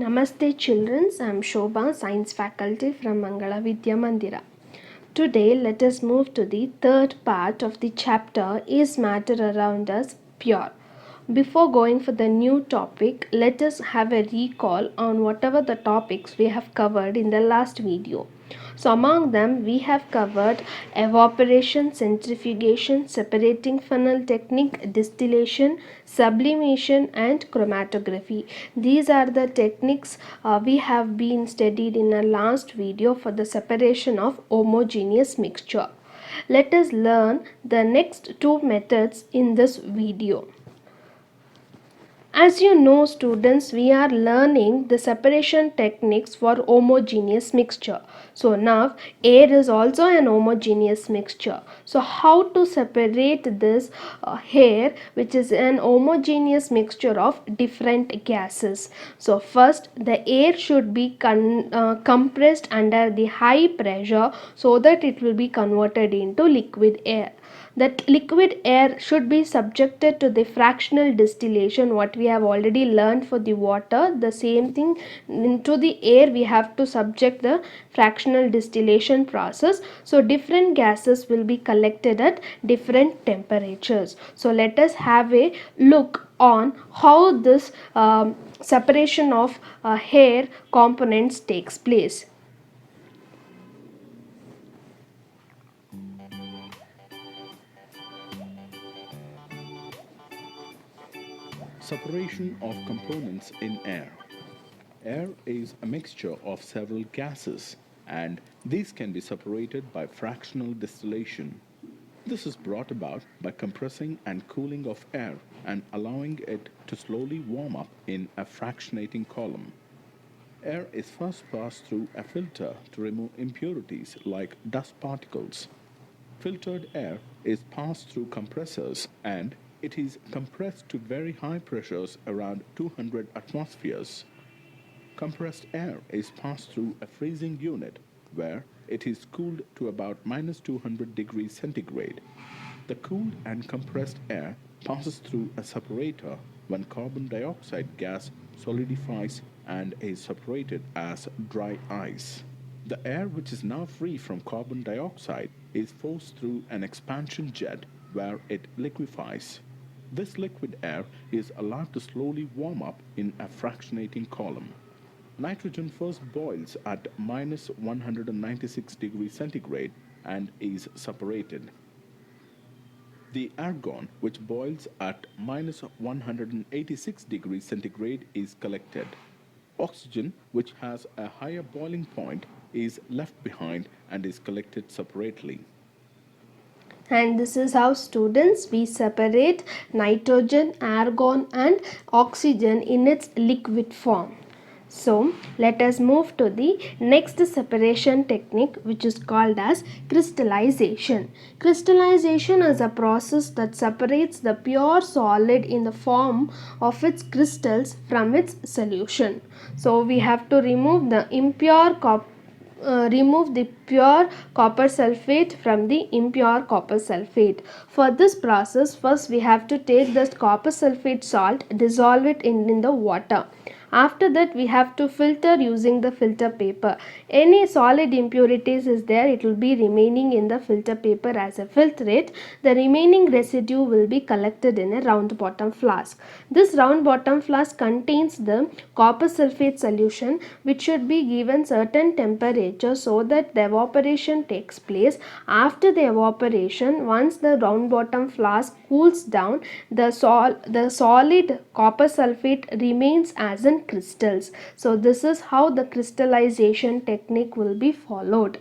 Namaste children, I am Shobha, Science faculty from Mangala Vidya Mandira. Today let us move to the third part of the chapter Is Matter Around Us Pure? Before going for the new topic, let us have a recall on whatever the topics we have covered in the last video. So among them we have covered evaporation, centrifugation, separating funnel technique, distillation, sublimation and chromatography. These are the techniques we have been studied in our last video for the separation of homogeneous mixture. Let us learn the next two methods in this video. As you know students, we are learning the separation techniques for homogeneous mixture. So now air is also an homogeneous mixture. So how to separate this air which is an homogeneous mixture of different gases. So first the air should be compressed under the high pressure so that it will be converted into liquid air. That liquid air should be subjected to the fractional distillation, what we have already learned for the water. The same thing into the air we have to subject the fractional distillation process. So different gases will be collected at different temperatures. So let us have a look on how this separation of air components takes place. Separation of components in air. Air is a mixture of several gases, and these can be separated by fractional distillation. This is brought about by compressing and cooling of air and allowing it to slowly warm up in a fractionating column. Air is first passed through a filter to remove impurities like dust particles. Filtered air is passed through compressors and it is compressed to very high pressures around 200 atmospheres. Compressed air is passed through a freezing unit where it is cooled to about minus 200 degrees centigrade. The cooled and compressed air passes through a separator when carbon dioxide gas solidifies and is separated as dry ice. The air which is now free from carbon dioxide is forced through an expansion jet where it liquefies. This liquid air is allowed to slowly warm up in a fractionating column. Nitrogen first boils at minus 196 degrees centigrade and is separated. The argon, which boils at minus 186 degrees centigrade, is collected. Oxygen, which has a higher boiling point, is left behind and is collected separately. And this is how students we separate nitrogen, argon and oxygen in its liquid form. So let us move to the next separation technique, which is called as crystallization. Crystallization is a process that separates the pure solid in the form of its crystals from its solution. So we have to remove the remove the pure copper sulfate from the impure copper sulfate. For this process, first we have to take the copper sulfate salt, dissolve it in the water. After that we have to filter using the filter paper. Any solid impurities is there, it will be remaining in the filter paper as a filtrate. The remaining residue will be collected in a round bottom flask. This round bottom flask contains the copper sulfate solution, which should be given certain temperature so that the evaporation takes place. After the evaporation, once the round bottom flask cools down, the solid copper sulfate remains as in crystals. So this is how the crystallization technique will be followed.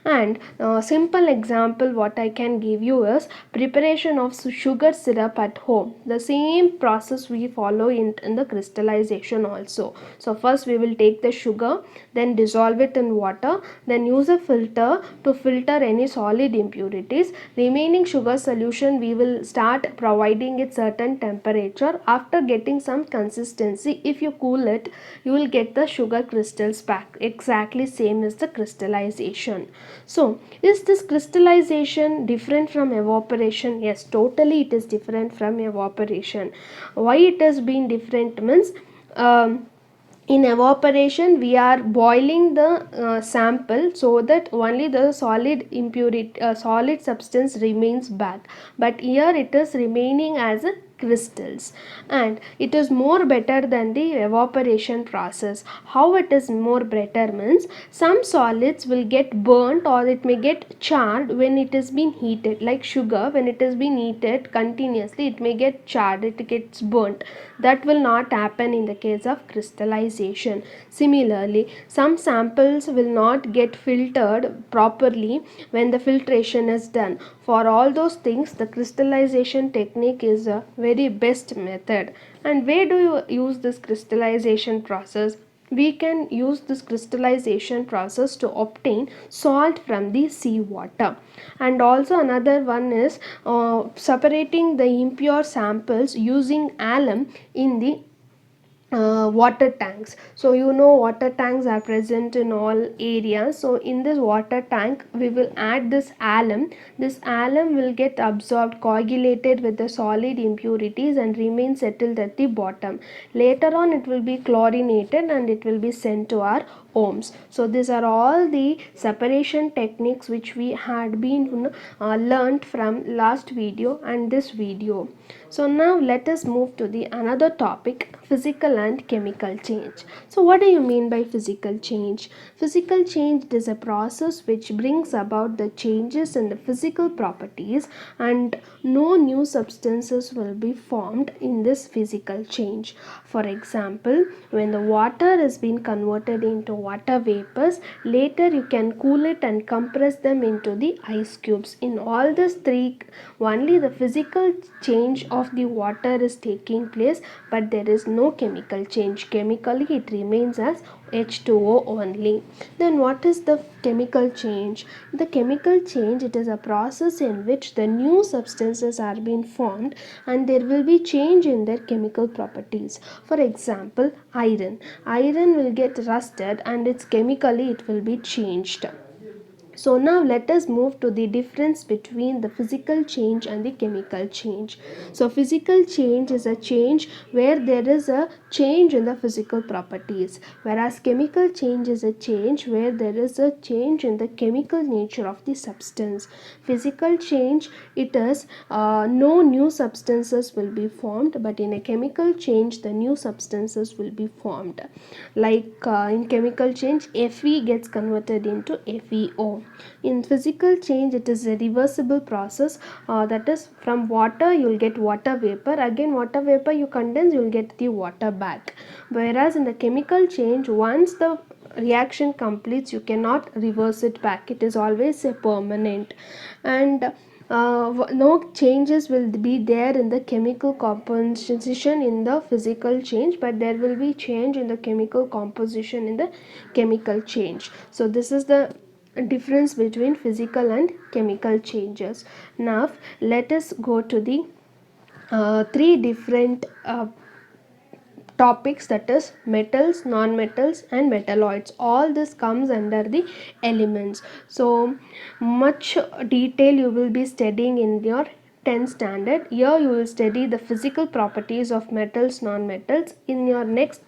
And simple example what I can give you is preparation of sugar syrup at home. The same process we follow in the crystallization also. So first we will take the sugar, then dissolve it in water, then use a filter to filter any solid impurities. Remaining sugar solution we will start providing it certain temperature. After getting some consistency, if you cool it, you will get the sugar crystals back. Exactly same as the crystallization. So, is this crystallization different from evaporation? Yes, totally it is different from evaporation. Why it has been different means In evaporation we are boiling the sample so that only the solid impurity solid substance remains back, but here it is remaining as a crystals, and it is more better than the evaporation process. How it is more better means, some solids will get burnt or it may get charred when it is been heated, like sugar. When it is been heated continuously, it may get charred, it gets burnt. That will not happen in the case of crystallization. Similarly, some samples will not get filtered properly when the filtration is done. For all those things, the crystallization technique is a very best method. And where do you use this crystallization process? We can use this crystallization process to obtain salt from the seawater. And also another one is separating the impure samples using alum in the water tanks. So you know water tanks are present in all areas. So in this water tank we will add this alum. This alum will get absorbed, coagulated with the solid impurities and remain settled at the bottom. Later on it will be chlorinated and it will be sent to our homes. So these are all the separation techniques which we had been learned from last video and this video. So now let us move to the another topic, physical and chemical change. So what do you mean by physical change? Physical change is a process which brings about the changes in the physical properties, and no new substances will be formed in this physical change. For example, when the water is being converted into water vapors, later you can cool it and compress them into the ice cubes. In all these three, only the physical change of the water is taking place, but there is no chemical change. Chemically it remains as H2O only. Then what is the chemical change? The chemical change, it is a process in which the new substances are being formed and there will be change in their chemical properties. For example, iron. Iron will get rusted and its chemically it will be changed. So now let us move to the difference between the physical change and the chemical change. So physical change is a change where there is a change in the physical properties, whereas chemical change is a change where there is a change in the chemical nature of the substance. Physical change, it is no new substances will be formed, but in a chemical change the new substances will be formed. Like in chemical change, Fe gets converted into FeO. In physical change it is a reversible process, that is from water you will get water vapor, again water vapor you condense, you will get the water back. Whereas in the chemical change, once the reaction completes you cannot reverse it back, it is always a permanent. And no changes will be there in the chemical composition in the physical change, but there will be change in the chemical composition in the chemical change. So this is the difference between physical and chemical changes. Now let us go to the three different topics, that is metals, non-metals and metalloids. All this comes under the elements. So much detail you will be studying in your 10th standard. Here you will study the physical properties of metals, non-metals. In your next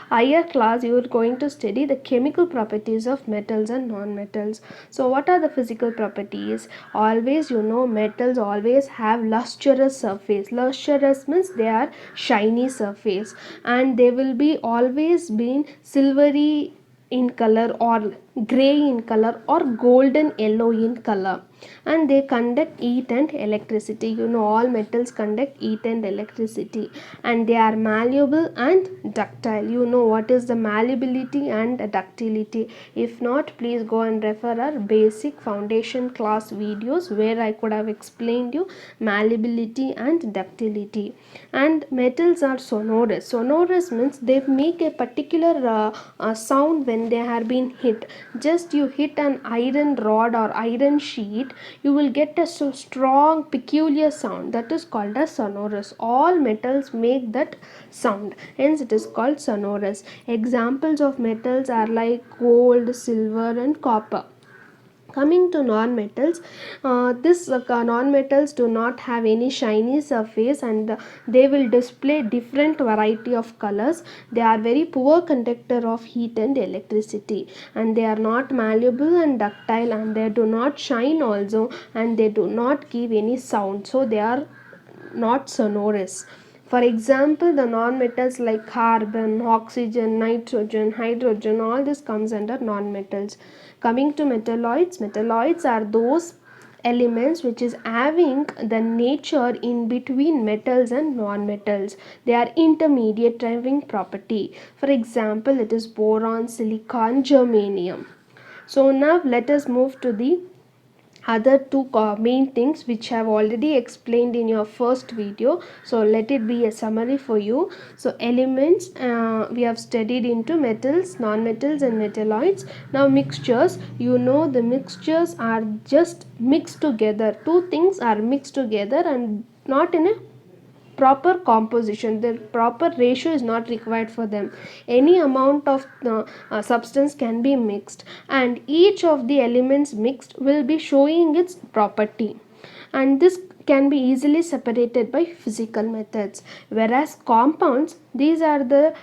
higher class you are going to study the chemical properties of metals and non-metals. So what are the physical properties? Always you know metals always have lustrous surface. Lustrous means they are shiny surface, and they will be always been silvery in color or gray in color or golden yellow in color, and they conduct heat and electricity. You know all metals conduct heat and electricity, and they are malleable and ductile. You know what is the malleability and ductility. If not, please go and refer our basic foundation class videos where I could have explained you malleability and ductility. And metals are sonorous. Sonorous means they make a particular sound when they are being hit. Just you hit an iron rod or iron sheet, you will get a so strong peculiar sound, that is called as sonorous. All metals make that sound, hence it is called sonorous. Examples of metals are like gold, silver and copper. Coming to non-metals, this non-metals do not have any shiny surface, and they will display different variety of colors. They are very poor conductor of heat and electricity, and they are not malleable and ductile, and they do not shine also, and they do not give any sound, so they are not sonorous. For example, the non-metals like carbon, oxygen, nitrogen, hydrogen, all this comes under non-metals. Coming to metalloids, metalloids are those elements which is having the nature in between metals and non-metals. They are intermediate having property. For example, it is boron, silicon, germanium. So now let us move to the other two main things which I have already explained in your first video. So let it be a summary for you. So elements, we have studied into metals, non-metals and metalloids. Now mixtures, you know the mixtures are just mixed together. Two things are mixed together and not in a proper composition. The proper ratio is not required for them. Any amount of substance can be mixed, and each of the elements mixed will be showing its property, and this can be easily separated by physical methods. Whereas compounds, these are the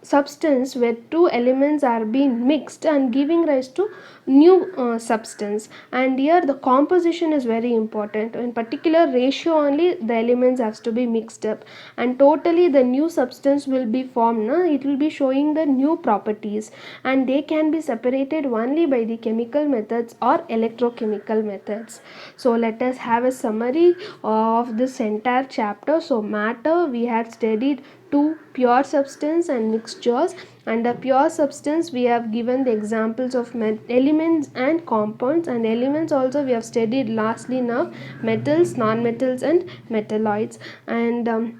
substance where two elements are being mixed and giving rise to new substance, and here the composition is very important. In particular ratio only the elements has to be mixed up, and totally the new substance will be formed. It will be showing the new properties, and they can be separated only by the chemical methods or electrochemical methods. So let us have a summary of this entire chapter. So matter, we had studied two pure substance and mixtures. Under pure substance we have given the examples of elements and compounds, and elements also we have studied lastly now metals, non-metals and metalloids. And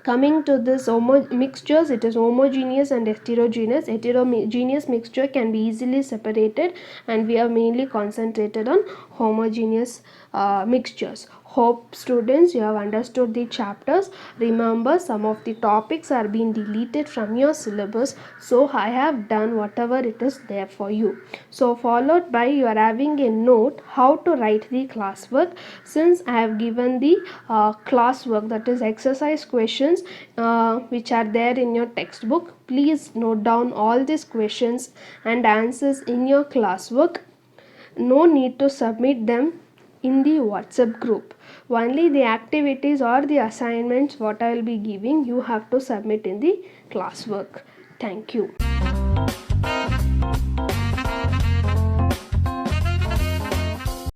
coming to this mixtures, it is homogeneous and heterogeneous. Heterogeneous mixture can be easily separated, and we have mainly concentrated on homogeneous mixtures. Hope students you have understood the chapters. Remember, some of the topics are being deleted from your syllabus, so I have done whatever it is there for you. So followed by you are having a note how to write the classwork. Since I have given the classwork, that is exercise questions which are there in your textbook, please note down all these questions and answers in your classwork. No need to submit them in the WhatsApp group. Only the activities or the assignments what I will be giving, you have to submit in the classwork. Thank you.